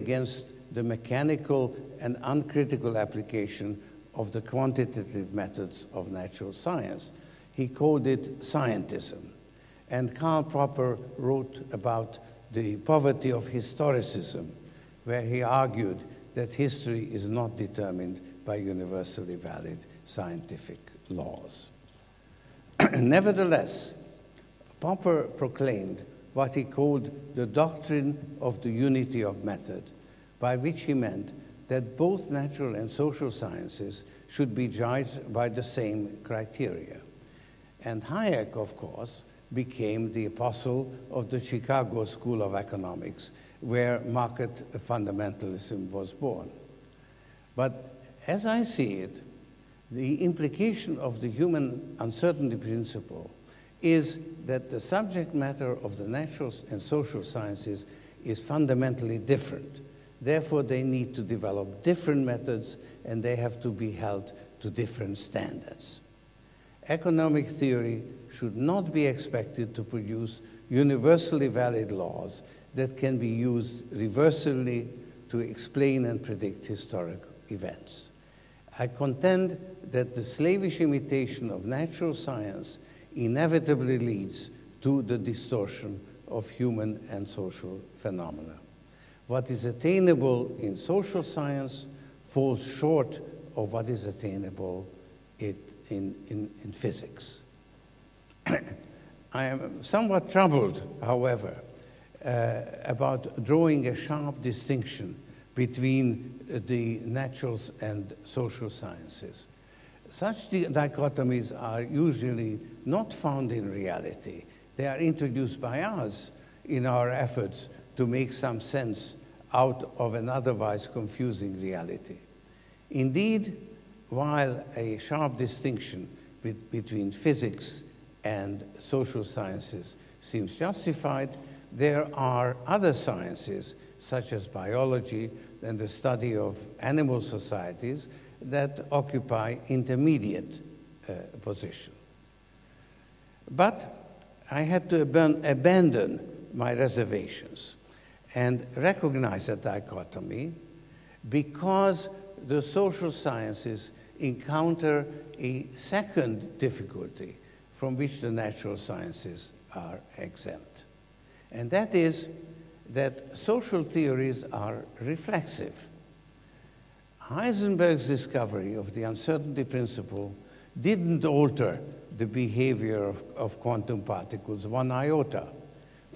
against the mechanical and uncritical application of the quantitative methods of natural science. He called it scientism. And Karl Popper wrote about the poverty of historicism, where he argued that history is not determined by universally valid scientific laws. Nevertheless, Popper proclaimed what he called the doctrine of the unity of method, by which he meant that both natural and social sciences should be judged by the same criteria. And Hayek, of course, became the apostle of the Chicago School of Economics, where market fundamentalism was born. But as I see it, the implication of the human uncertainty principle is that the subject matter of the natural and social sciences is fundamentally different. Therefore, they need to develop different methods, and they have to be held to different standards. Economic theory should not be expected to produce universally valid laws that can be used reversibly to explain and predict historic events. I contend that the slavish imitation of natural science inevitably leads to the distortion of human and social phenomena. What is attainable in social science falls short of what is attainable in physics. I am somewhat troubled, however, about drawing a sharp distinction between the natural and social sciences. Such dichotomies are usually not found in reality. They are introduced by us in our efforts to make some sense out of an otherwise confusing reality. Indeed, while a sharp distinction between physics and social sciences seems justified, there are other sciences, such as biology and the study of animal societies, that occupy intermediate position. But I had to abandon my reservations and recognize a dichotomy because the social sciences encounter a second difficulty from which the natural sciences are exempt. And that is that social theories are reflexive. Heisenberg's discovery of the uncertainty principle didn't alter the behavior of quantum particles one iota.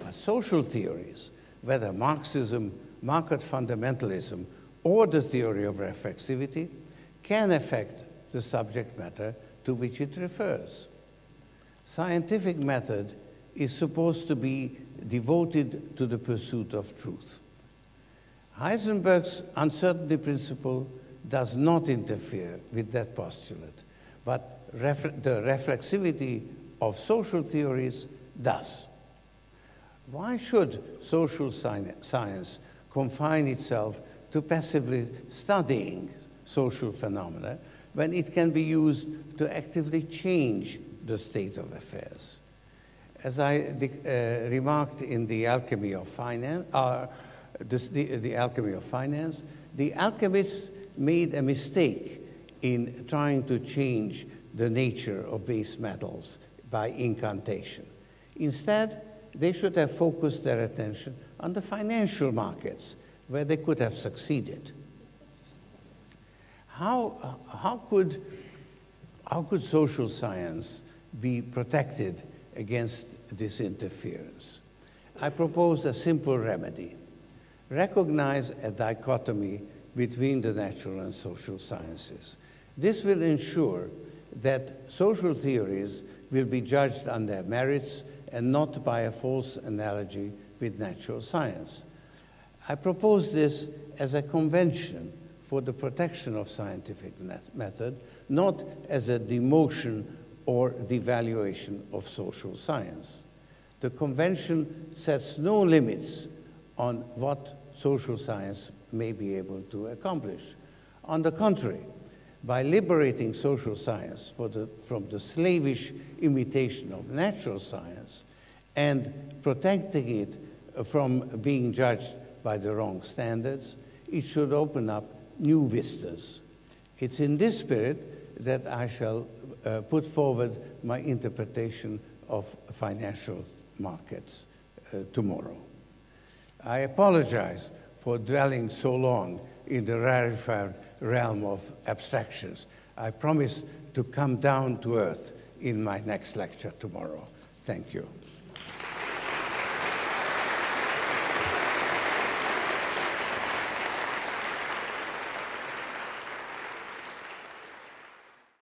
But social theories, whether Marxism, market fundamentalism, or the theory of reflexivity, can affect the subject matter to which it refers. Scientific method is supposed to be devoted to the pursuit of truth. Heisenberg's uncertainty principle does not interfere with that postulate, but the reflexivity of social theories does. Why should social science confine itself to passively studying social phenomena when it can be used to actively change the state of affairs? As I remarked in The Alchemy of Finance, the Alchemy of Finance, the alchemists made a mistake in trying to change the nature of base metals by incantation. Instead, they should have focused their attention on the financial markets, where they could have succeeded. How could social science be protected against this interference? I propose a simple remedy. Recognize a dichotomy between the natural and social sciences. This will ensure that social theories will be judged on their merits and not by a false analogy with natural science. I propose this as a convention for the protection of scientific method, not as a demotion or devaluation of social science. The convention sets no limits on what social science may be able to accomplish. On the contrary, by liberating social science from the slavish imitation of natural science and protecting it from being judged by the wrong standards. It should open up new vistas. It's in this spirit that I shall put forward my interpretation of financial markets tomorrow. I apologize for dwelling so long in the rarefied realm of abstractions. I promise to come down to earth in my next lecture tomorrow. Thank you.